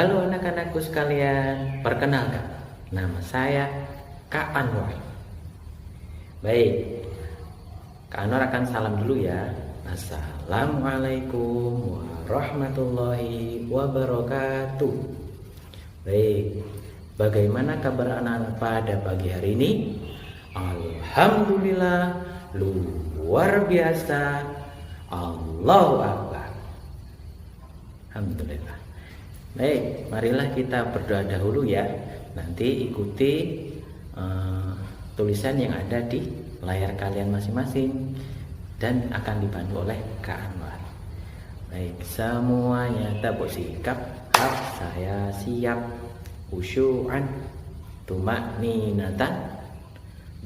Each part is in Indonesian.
Halo anak-anakku sekalian, perkenalkan, nama saya Kak Anwar. Baik, Kak Anwar akan salam dulu ya. Assalamualaikum warahmatullahi wabarakatuh. Baik, bagaimana kabar anak-anak pada pagi hari ini? Alhamdulillah, luar biasa. Allahu Akbar. Alhamdulillah. Baik, marilah kita berdoa dahulu ya. Nanti ikuti tulisan yang ada di layar kalian masing-masing dan akan dibantu oleh Kak Anwar. Baik, semuanya tabuk sikap. Saya siap. Khusyu'an, tumakninatan,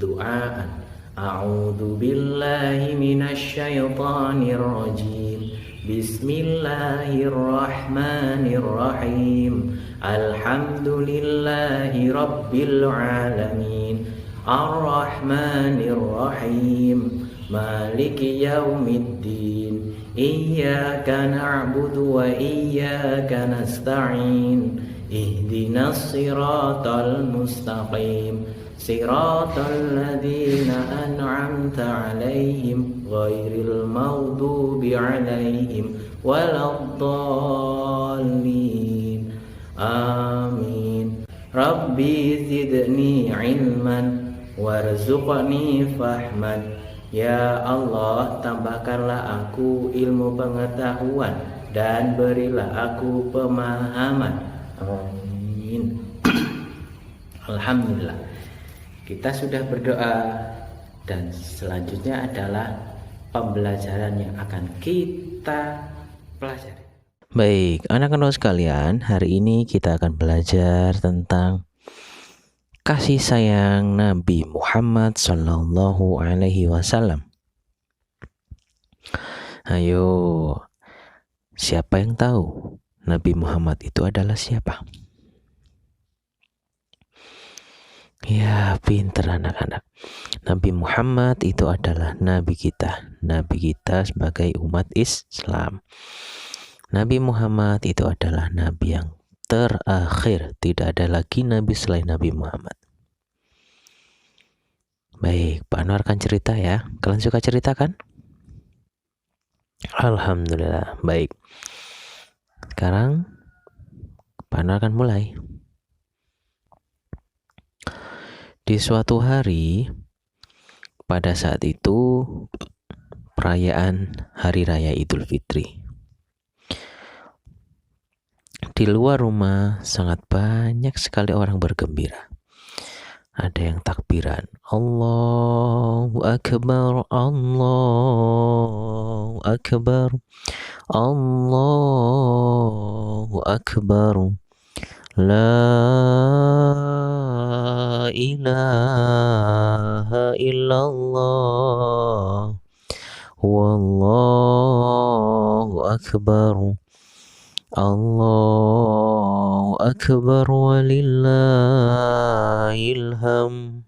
du'aan. A'udzu billahi minasyaitonir rajim. Bismillahirrahmanirrahim. Alhamdulillahi rabbil alamin. Ar-Rahmanir-Rahim. Maliki yaumiddin. Iyyaka na'budu wa iyyaka nasta'in. Ihdinas siratal mustaqim. Siratal ladzina an'amta 'alaihim ghairil maghdubi 'alaihim waladdallin. Amin. Rabbi zidni 'ilman warzuqni fahman. Ya Allah, tambahkanlah aku ilmu pengetahuan dan berilah aku pemahaman. Amin. Alhamdulillah, kita sudah berdoa dan selanjutnya adalah pembelajaran yang akan kita pelajari. Baik, anak-anak sekalian, hari ini kita akan belajar tentang kasih sayang Nabi Muhammad Sallallahu Alaihi Wasallam. Ayo, siapa yang tahu Nabi Muhammad itu adalah siapa? Ya, pinter anak-anak. Nabi Muhammad itu adalah Nabi kita sebagai umat Islam. Nabi Muhammad itu adalah Nabi yang terakhir. Tidak ada lagi Nabi selain Nabi Muhammad. Baik, Pak Anwar akan cerita ya. Kalian suka cerita kan? Alhamdulillah. Baik, sekarang Pak Anwar akan mulai. Di suatu hari, pada saat itu perayaan Hari Raya Idul Fitri. Di luar rumah sangat banyak sekali orang bergembira. Ada yang takbiran, Allahu Akbar, Allahu Akbar, Allahu Akbar. La ilaha illallah. Wallahu Akbar. Allahu Akbar walillahil ham.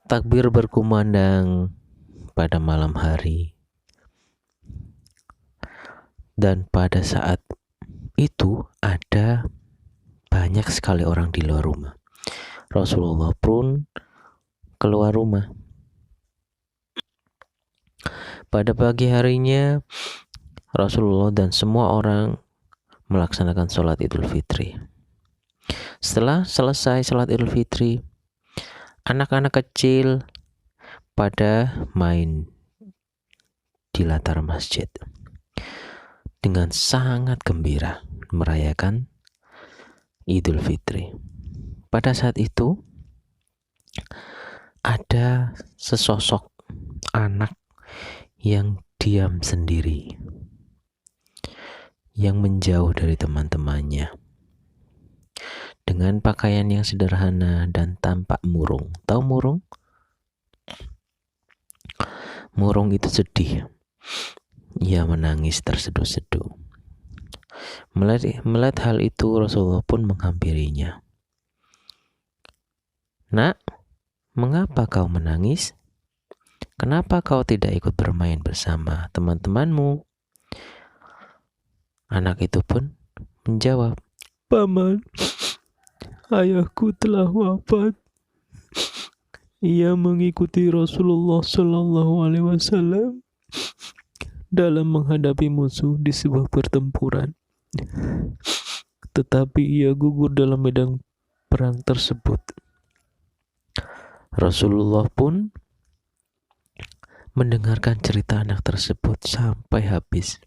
Takbir berkumandang pada malam hari. Dan pada saat itu ada banyak sekali orang di luar rumah. Rasulullah pun keluar rumah. Pada pagi harinya Rasulullah dan semua orang melaksanakan sholat Idul Fitri. Setelah selesai sholat Idul Fitri, anak-anak kecil pada main di latar masjid dengan sangat gembira merayakan Idul Fitri. Pada saat itu ada sesosok anak yang diam sendiri, yang menjauh dari teman-temannya dengan pakaian yang sederhana dan tampak murung. Tahu murung? Murung itu sedih. Ia menangis terseduh-seduh. Melihat hal itu, Rasulullah pun menghampirinya. Nak, mengapa kau menangis? Kenapa kau tidak ikut bermain bersama teman-temanmu? Anak itu pun menjawab, "Paman, ayahku telah wafat. Ia mengikuti Rasulullah Shallallahu Alaihi Wasallam dalam menghadapi musuh di sebuah pertempuran. Tetapi ia gugur dalam medan perang tersebut." Rasulullah pun mendengarkan cerita anak tersebut sampai habis.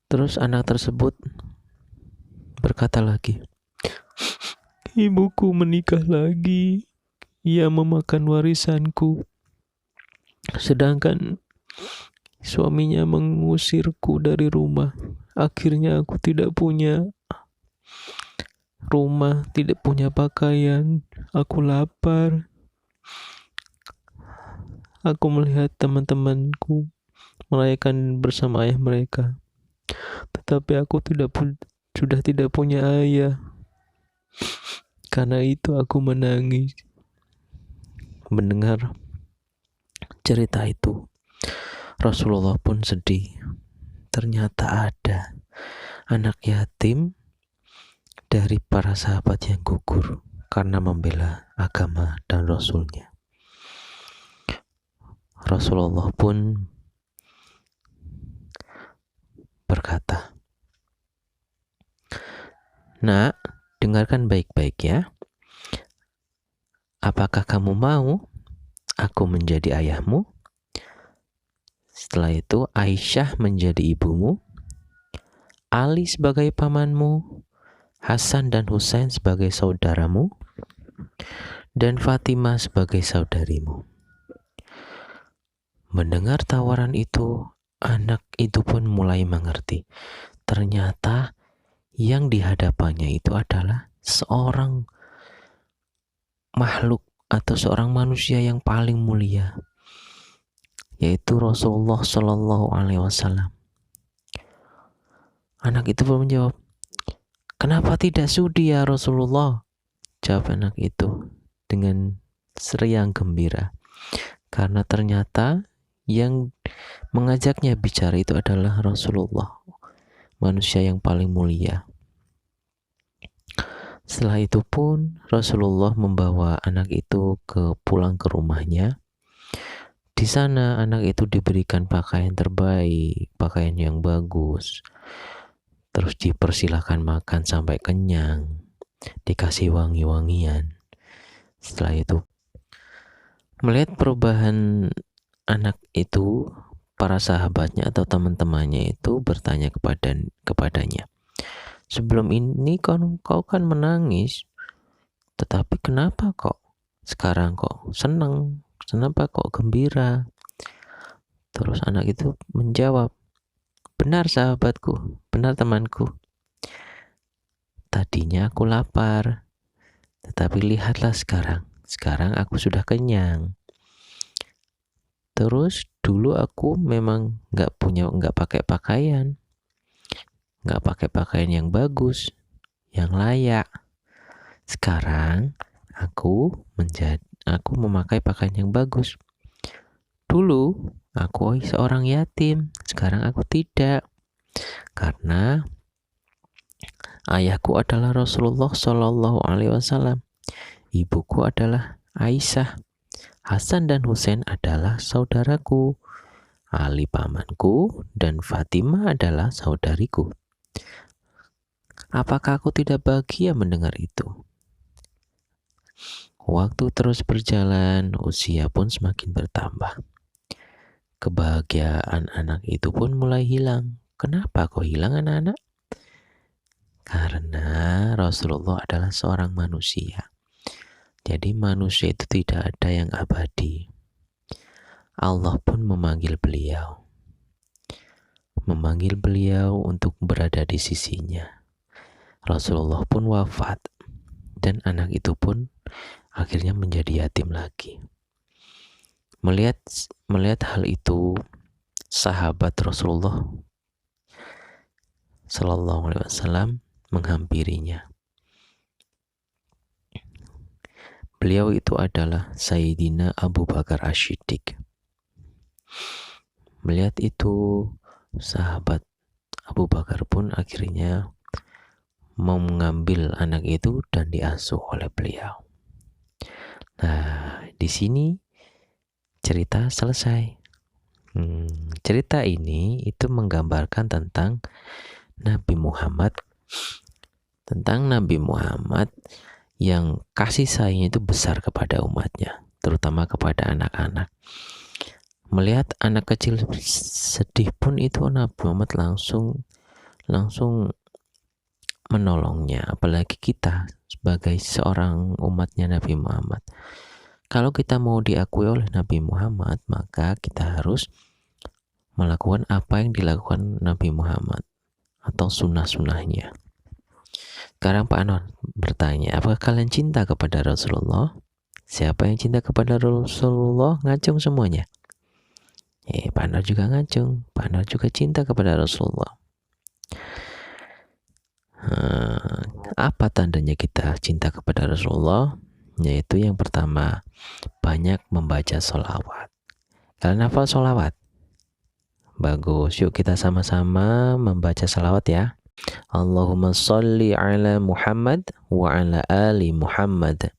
Terus anak tersebut berkata lagi, "Ibuku menikah lagi. Ia memakan warisanku. Sedangkan suaminya mengusirku dari rumah. Akhirnya aku tidak punya rumah, tidak punya pakaian. Aku lapar. Aku melihat teman-temanku merayakan bersama ayah mereka. Tetapi aku sudah tidak punya ayah. Karena itu aku menangis." Mendengar cerita itu, Rasulullah pun sedih. Ternyata ada anak yatim dari para sahabat yang gugur karena membela agama dan Rasulnya. Rasulullah pun berkata, "Nak, dengarkan baik-baik ya. Apakah kamu mau aku menjadi ayahmu? Setelah itu Aisyah menjadi ibumu, Ali sebagai pamanmu, Hasan dan Husain sebagai saudaramu, dan Fatimah sebagai saudarimu." Mendengar tawaran itu, anak itu pun mulai mengerti. Ternyata yang dihadapannya itu adalah seorang makhluk atau seorang manusia yang paling mulia, yaitu Rasulullah Shallallahu Alaihi Wasallam. Anak itu pun menjawab, "Kenapa tidak sudi ya Rasulullah?" Jawab anak itu dengan seriang gembira, karena ternyata yang mengajaknya bicara itu adalah Rasulullah, manusia yang paling mulia. Setelah itu pun Rasulullah membawa anak itu pulang ke rumahnya. Di sana anak itu diberikan pakaian terbaik, pakaian yang bagus. Terus dipersilahkan makan sampai kenyang, dikasih wangi-wangian. Setelah itu, melihat perubahan anak itu, para sahabatnya atau teman-temannya itu bertanya kepadanya, "Sebelum ini kau kan menangis, tetapi kenapa kok sekarang kok senang? Kenapa kok gembira?" Terus anak itu menjawab, "Benar sahabatku, benar temanku. Tadinya aku lapar, tetapi lihatlah sekarang aku sudah kenyang. Terus dulu aku memang nggak pakai pakaian, nggak pakai pakaian yang bagus, yang layak. Sekarang aku memakai pakaian yang bagus. Dulu aku seorang yatim, sekarang aku tidak, karena ayahku adalah Rasulullah Shallallahu Alaihi Wasallam, ibuku adalah Aisyah, Hasan dan Husain adalah saudaraku, Ali pamanku, dan Fatimah adalah saudariku. Apakah aku tidak bahagia mendengar itu?" Waktu terus berjalan, usia pun semakin bertambah. Kebahagiaan anak itu pun mulai hilang. Kenapa kok hilang anak-anak? Karena Rasulullah adalah seorang manusia. Jadi manusia itu tidak ada yang abadi. Allah pun memanggil beliau untuk berada di sisinya. Rasulullah pun wafat, dan anak itu pun akhirnya menjadi yatim lagi. Melihat hal itu, sahabat Rasulullah Sallallahu Alaihi Wasallam menghampirinya. Beliau itu adalah Sayyidina Abu Bakar As-Siddiq. Melihat itu, sahabat Abu Bakar pun akhirnya mau mengambil anak itu dan diasuh oleh beliau. Nah, di sini cerita selesai. Cerita ini itu menggambarkan tentang Nabi Muhammad, yang kasih sayangnya itu besar kepada umatnya, terutama kepada anak-anak. Melihat anak kecil sedih pun itu Nabi Muhammad langsung menolongnya, apalagi kita sebagai seorang umatnya Nabi Muhammad. Kalau kita mau diakui oleh Nabi Muhammad, maka kita harus melakukan apa yang dilakukan Nabi Muhammad atau sunnah-sunnahnya. Sekarang Pak Anon bertanya, apakah kalian cinta kepada Rasulullah? Siapa yang cinta kepada Rasulullah? Ngacung semuanya. Pak Anon juga ngacung. Pak Anon juga cinta kepada Rasulullah. Apa tandanya kita cinta kepada Rasulullah? Yaitu yang pertama, banyak membaca sholawat. Kalian hafal sholawat? Bagus, yuk kita sama-sama membaca sholawat ya. Allahumma sholli ala Muhammad wa ala ali Muhammad.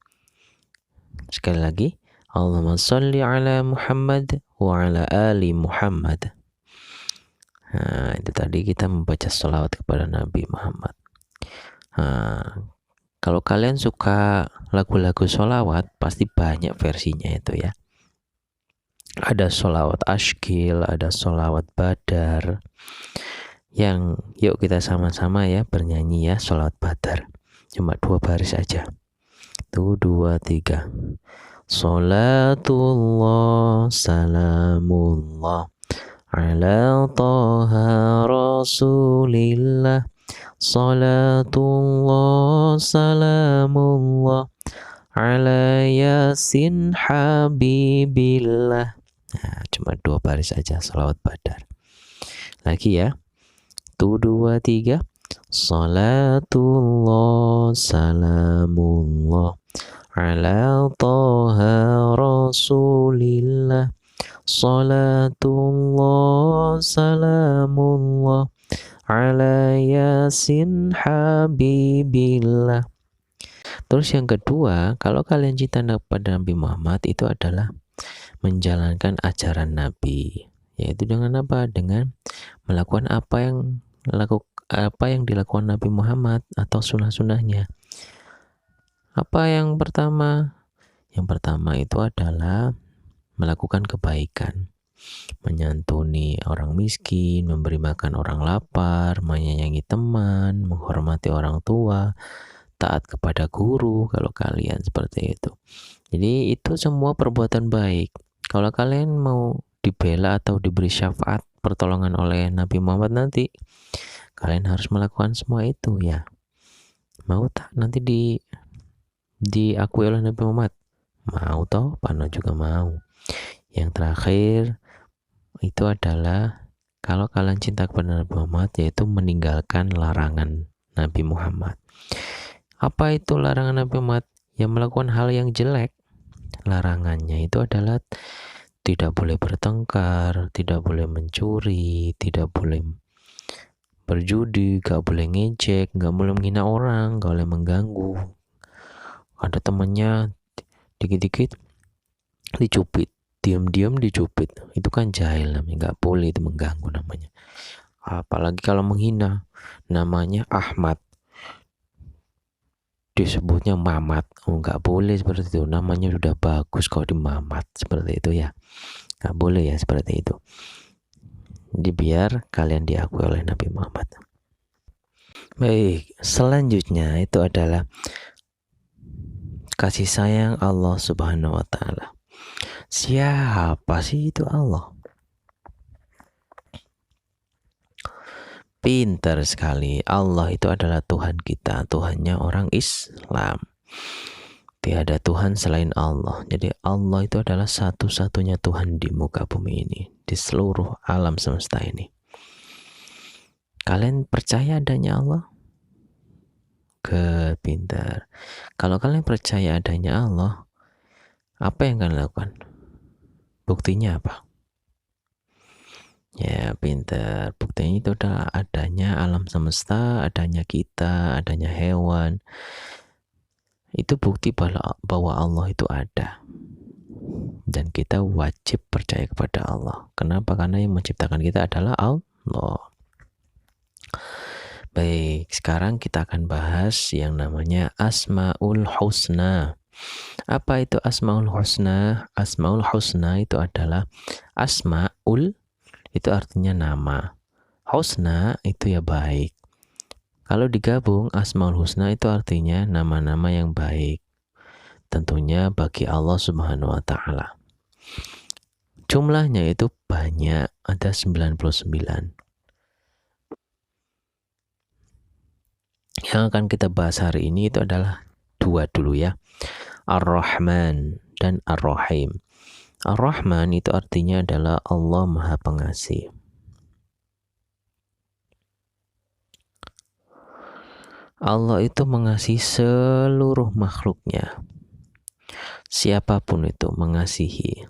Sekali lagi, Allahumma sholli ala Muhammad wa ala ali Muhammad. Nah, itu tadi kita membaca sholawat kepada Nabi Muhammad. Kalau kalian suka lagu-lagu sholawat, pasti banyak versinya itu ya. Ada sholawat ashkil, ada sholawat badar. Yang yuk kita sama-sama ya bernyanyi ya sholawat badar. Cuma 2 baris aja. 1, 2, 3. Salatullah salamullah ala taha rasulillah. Salatullah salamullah ala yasin habibillah. Nah, cuma 2 baris aja sholawat badar. Lagi ya. 1, 2, 3. Salatullah salamullah ala taha rasulillah. Salatullah salamullah ala yasin habibillah. Terus yang kedua, kalau kalian cinta kepada Nabi Muhammad, itu adalah menjalankan ajaran Nabi, yaitu dengan apa? Dengan melakukan apa yang dilakukan Nabi Muhammad atau sunnah-sunnahnya. Apa yang pertama? Yang pertama itu adalah melakukan kebaikan, menyantuni orang miskin, memberi makan orang lapar, menyayangi teman, menghormati orang tua, taat kepada guru kalau kalian seperti itu. Jadi itu semua perbuatan baik. Kalau kalian mau dibela atau diberi syafaat pertolongan oleh Nabi Muhammad nanti, kalian harus melakukan semua itu ya. Mau tak nanti diakui oleh Nabi Muhammad? Mau toh? Pano juga mau. Yang terakhir itu adalah kalau kalian cinta kepada Nabi Muhammad, yaitu meninggalkan larangan Nabi Muhammad. Apa itu larangan Nabi Muhammad? Yang melakukan hal yang jelek. Larangannya itu adalah tidak boleh bertengkar, tidak boleh mencuri, tidak boleh berjudi, gak boleh ngejek, gak boleh menghina orang, gak boleh mengganggu. Ada temannya dikit-dikit dicubit, diam-diam dicubit, itu kan jahil namanya, gak boleh, itu mengganggu namanya. Apalagi kalau menghina, namanya Ahmad, disebutnya Mamat, nggak boleh seperti itu. Namanya sudah bagus kalau di Mamat seperti itu ya, nggak boleh ya seperti itu. Jadi biar kalian diakui oleh Nabi Muhammad. Baik, selanjutnya itu adalah kasih sayang Allah Subhanahu wa Ta'ala. Siapa sih itu Allah? Pintar sekali. Allah itu adalah Tuhan kita, Tuhannya orang Islam. Tiada Tuhan selain Allah. Jadi Allah itu adalah satu-satunya Tuhan di muka bumi ini, di seluruh alam semesta ini. Kalian percaya adanya Allah? Pintar. Kalau kalian percaya adanya Allah, apa yang kalian lakukan? Buktinya apa? Ya, pinter. Buktinya itu adalah adanya alam semesta, adanya kita, adanya hewan. Itu bukti bahwa Allah itu ada. Dan kita wajib percaya kepada Allah. Kenapa? Karena yang menciptakan kita adalah Allah. Baik, sekarang kita akan bahas yang namanya Asmaul Husna. Apa itu Asmaul Husna? Asmaul Husna itu adalah Asmaul, itu artinya nama. Husna itu ya baik. Kalau digabung Asmaul Husna itu artinya nama-nama yang baik. Tentunya bagi Allah Subhanahu wa taala. Jumlahnya itu banyak, ada 99. Yang akan kita bahas hari ini itu adalah dua dulu ya. Ar-Rahman dan Ar-Rahim. Ar-Rahman itu artinya adalah Allah Maha Pengasih. Allah itu mengasihi seluruh makhluknya. Siapapun itu mengasihi.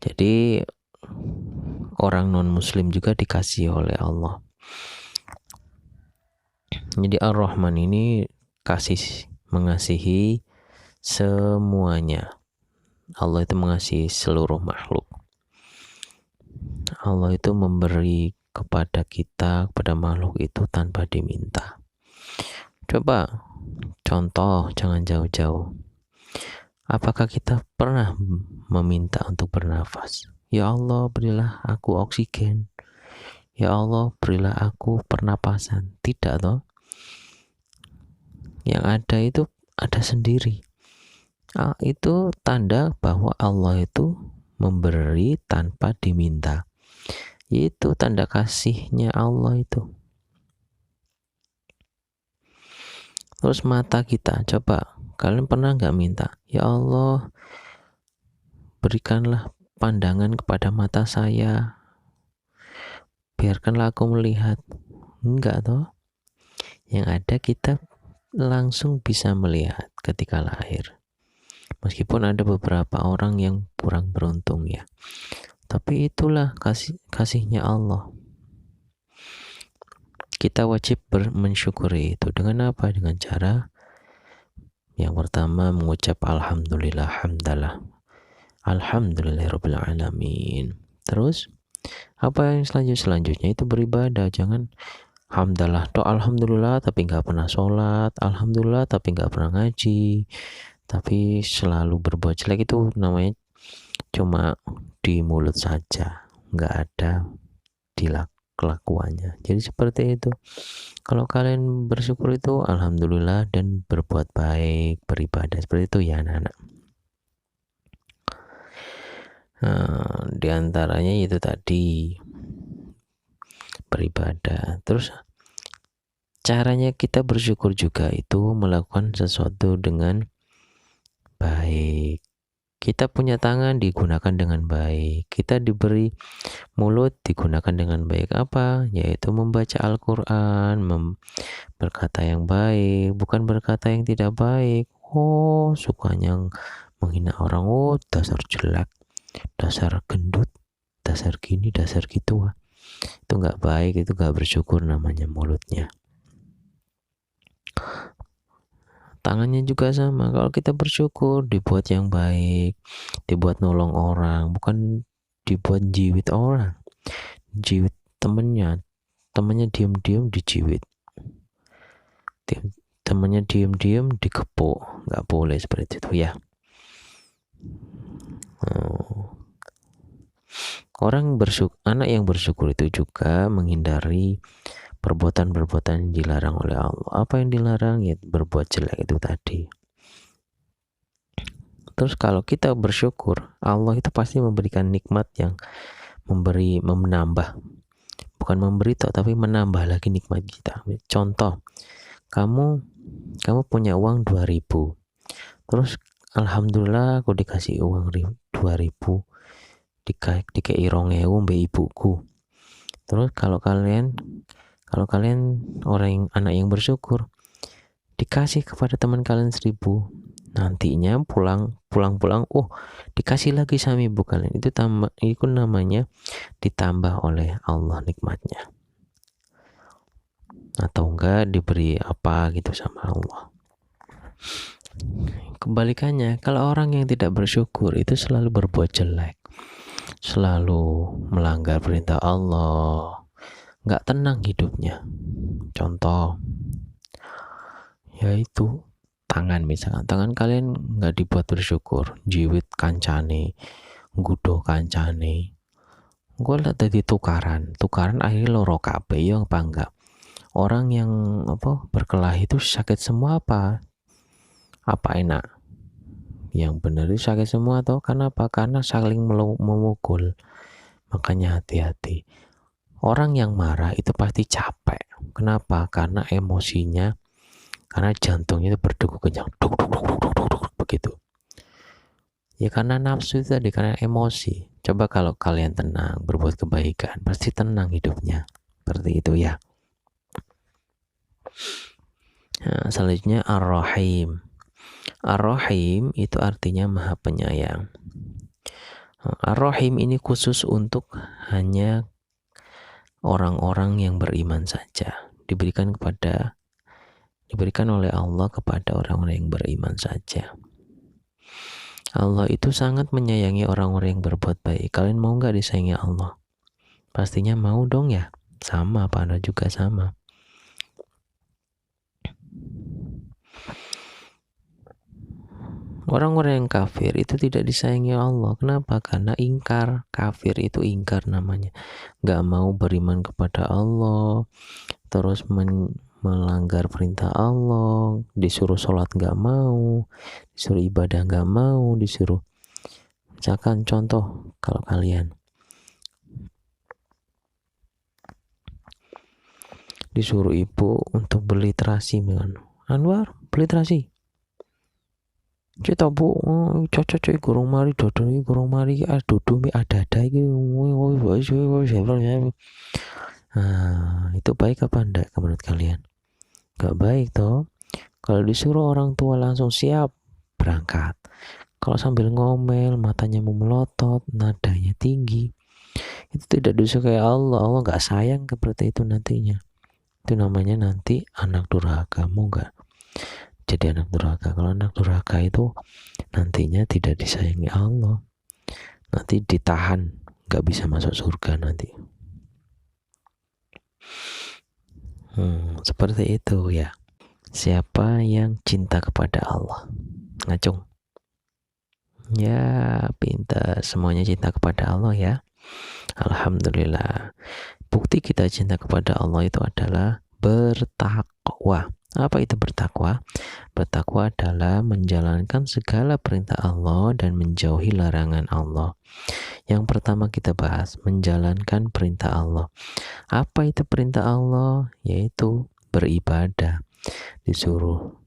Jadi orang non-muslim juga dikasihi oleh Allah. Jadi Ar-Rahman ini mengasihi semuanya. Allah itu mengasihi seluruh makhluk. Allah itu memberi kepada kita, kepada makhluk itu tanpa diminta. Coba contoh, jangan jauh-jauh. Apakah kita pernah meminta untuk bernafas? Ya Allah, berilah aku oksigen. Ya Allah, berilah aku pernapasan. Tidak toh? Yang ada itu ada sendiri. Itu tanda bahwa Allah itu memberi tanpa diminta. Itu tanda kasihnya Allah itu. Terus mata kita, coba kalian pernah nggak minta, ya Allah berikanlah pandangan kepada mata saya, biarkanlah aku melihat. Enggak toh. Yang ada kita langsung bisa melihat ketika lahir. Meskipun ada beberapa orang yang kurang beruntung ya, tapi itulah kasihnya Allah. Kita wajib mensyukuri itu. Dengan apa? Dengan cara yang pertama mengucap alhamdulillah hamdalah. Alhamdulillahirabbil alamin. Terus apa yang selanjutnya itu beribadah. Jangan hamdalah toh alhamdulillah tapi nggak pernah sholat, alhamdulillah tapi nggak pernah ngaji, tapi selalu berbuat jelek. Itu namanya cuma di mulut saja, nggak ada di kelakuannya. Jadi seperti itu. Kalau kalian bersyukur itu alhamdulillah dan berbuat baik, beribadah seperti itu ya anak-anak. Di antaranya itu tadi beribadah. Terus caranya kita bersyukur juga itu melakukan sesuatu dengan baik. Kita punya tangan digunakan dengan baik. Kita diberi mulut digunakan dengan baik. Apa? Yaitu membaca Al-Quran, berkata yang baik, bukan berkata yang tidak baik. Oh, sukanya menghina orang. Oh, dasar jelek, dasar gendut, dasar gini, dasar gitu. Itu nggak baik, itu nggak bersyukur namanya mulutnya. Tangannya juga sama. Kalau kita bersyukur dibuat yang baik, dibuat nolong orang, bukan dibuat jiwit orang, jiwit temennya diam-diam dijiwit, temennya diam-diam dikepuk. Nggak boleh seperti itu ya. Anak yang bersyukur itu juga menghindari perbuatan-perbuatan yang dilarang oleh Allah. Apa yang dilarang? Ya berbuat jelek itu tadi. Terus kalau kita bersyukur, Allah itu pasti memberikan nikmat yang menambah. Bukan memberi tapi menambah lagi nikmat kita. Contoh, kamu punya uang 2.000. Terus alhamdulillah aku dikasih uang 2.000. Dikei 2.000 mbak ibuku. Terus kalau kalian anak yang bersyukur, dikasih kepada teman kalian 1.000, Nantinya pulang, oh dikasih lagi sama ibu kalian, itu namanya ditambah oleh Allah nikmatnya, atau enggak diberi apa gitu sama Allah. Kebalikannya, kalau orang yang tidak bersyukur itu selalu berbuat jelek, selalu melanggar perintah Allah, nggak tenang hidupnya. Contoh yaitu tangan, misalkan tangan kalian nggak dibuat bersyukur, jiwit kancane, gudo kancane, gue liat tadi tukaran akhirnya loro kabeh, ya apa enggak? Orang yang berkelahi itu sakit semua apa enak? Yang benar itu sakit semua, atau karena apa? Karena saling memukul. Makanya hati-hati, orang yang marah itu pasti capek. Kenapa? Karena emosinya, karena jantungnya itu berdegup kencang, begitu ya, karena nafsu itu tadi, karena emosi. Coba kalau kalian tenang, berbuat kebaikan, pasti tenang hidupnya. Seperti itu ya. Nah, selanjutnya Ar-Rahim. Ar-Rahim itu artinya maha penyayang. Ar-Rahim ini khusus untuk hanya orang-orang yang beriman saja. Diberikan oleh Allah kepada orang-orang yang beriman saja. Allah itu sangat menyayangi orang-orang yang berbuat baik. Kalian mau nggak disayangi Allah? Pastinya mau dong ya. Sama, apa Anda juga sama. Orang-orang yang kafir itu tidak disayangi Allah. Kenapa? Karena ingkar. Kafir itu ingkar namanya. Gak mau beriman kepada Allah, terus melanggar perintah Allah, disuruh sholat gak mau, disuruh ibadah gak mau, disuruh, misalkan contoh, kalau kalian disuruh ibu untuk beli terasi, Anwar beli terasi, kita bu cocok gurung mari dodol iki gurung mari dudu mi ada iki. Nah, itu baik apa enggak menurut kalian? Gak baik toh. Kalau disuruh orang tua langsung siap berangkat, kalau sambil ngomel, matanya memelotot, nadanya tinggi, itu tidak disukai Allah. Allah gak sayang seperti itu nantinya. Itu namanya nanti anak durhaka. Mau gak jadi anak durhaka? Kalau anak durhaka itu nantinya tidak disayangi Allah, nanti ditahan, gak bisa masuk surga nanti. Seperti itu ya. Siapa yang cinta kepada Allah? Ngacung. Ya, pintar. Semuanya cinta kepada Allah ya. Alhamdulillah. Bukti kita cinta kepada Allah itu adalah bertakwa. Apa itu bertakwa? Bertakwa adalah menjalankan segala perintah Allah dan menjauhi larangan Allah. Yang pertama kita bahas, menjalankan perintah Allah. Apa itu perintah Allah? Yaitu beribadah. Disuruh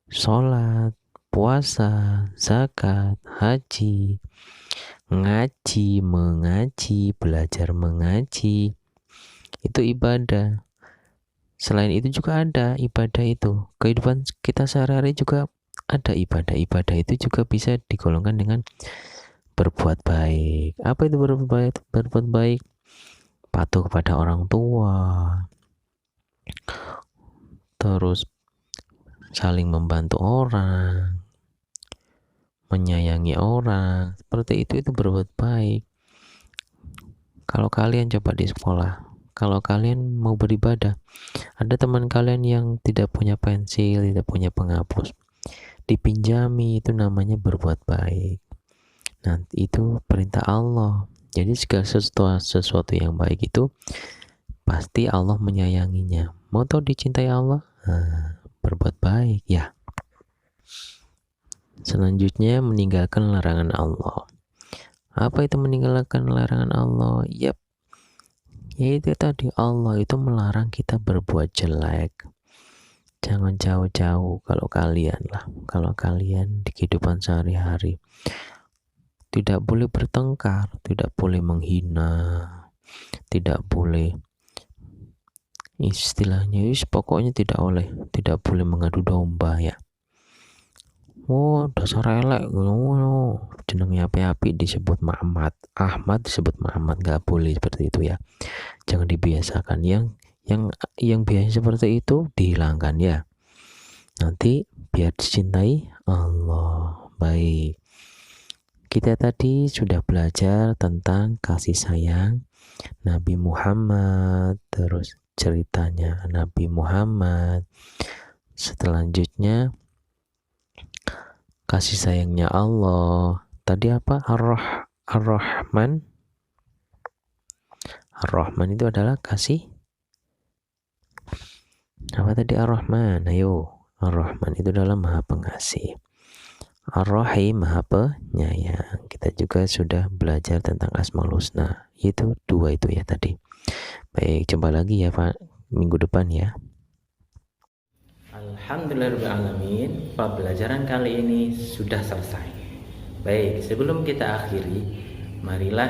sholat, puasa, zakat, haji, ngaji, mengaji, belajar mengaji, itu ibadah. Selain itu juga ada ibadah itu. Kehidupan kita sehari-hari juga ada ibadah. Ibadah itu juga bisa digolongkan dengan berbuat baik. Apa itu berbuat baik? Berbuat baik, patuh kepada orang tua, terus saling membantu orang, menyayangi orang, seperti itu berbuat baik. Kalau kalian coba di sekolah, kalau kalian mau beribadah, ada teman kalian yang tidak punya pensil, tidak punya penghapus, dipinjami, itu namanya berbuat baik. Nanti itu perintah Allah. Jadi segala sesuatu yang baik itu pasti Allah menyayanginya. Mau tahu dicintai Allah? Berbuat baik ya. Selanjutnya meninggalkan larangan Allah. Apa itu meninggalkan larangan Allah? Yaitu tadi, Allah itu melarang kita berbuat jelek. Jangan jauh-jauh. Kalau kalian di kehidupan sehari-hari tidak boleh bertengkar, tidak boleh menghina, tidak boleh, istilahnya pokoknya tidak boleh mengadu domba ya. Oh, dasar elek ngono. Jenengnya api-api disebut Muhammad, Ahmad disebut Muhammad, nggak boleh seperti itu ya. Jangan dibiasakan yang biasa seperti itu dihilangkan ya. Nanti biar dicintai Allah. Baik. Kita tadi sudah belajar tentang kasih sayang Nabi Muhammad, terus ceritanya Nabi Muhammad. Selanjutnya kasih sayangnya Allah. Tadi apa? Ar-Rahman. Ar-Rahman itu adalah kasih apa tadi? Ar-Rahman. Ayo, Ar-Rahman itu adalah Maha Pengasih. Ar-Rahim Maha Penyayang. Kita juga sudah belajar tentang Asmaul Husna. Itu dua itu ya tadi. Baik, coba lagi ya Pak minggu depan ya. Alhamdulillahirrahmanirrahim. Pembelajaran kali ini sudah selesai. Baik, sebelum kita akhiri, marilah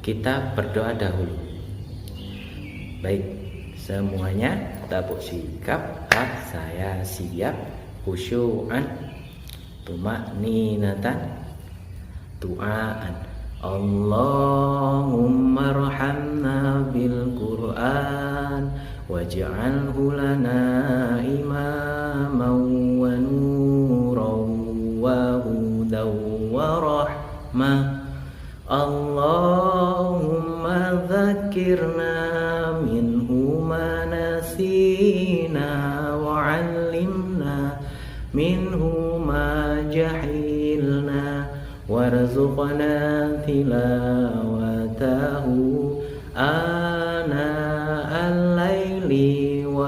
kita berdoa dahulu. Baik, semuanya tabuk sikap. Saya siap khusyu'an tumakninatan du'aan. Allahumma arhamna bil Qur'an waj'alhu lana imaman wa nuran wa hudan wa rahmah. Allahumma dzakirna minhu ma nasina wa 'allimna minhu ma jahilna warzuqna tilawatahu ana al-laili wa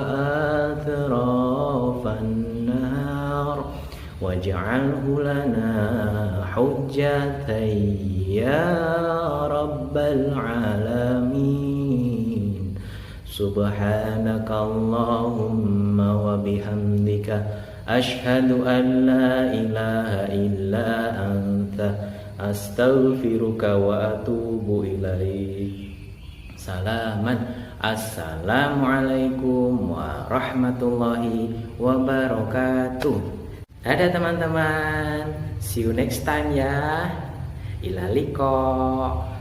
atrafan nahar waj'alhu lana hujjatan ya rabbal alamin. Subhanakallahumma wa bihamdika asyhadu an la ilaha illa anta astaghfiruka wa atubu ilaik. Salaman. Assalamualaikum warahmatullahi wabarakatuh. Dadah teman-teman. See you next time ya. Ila liqa.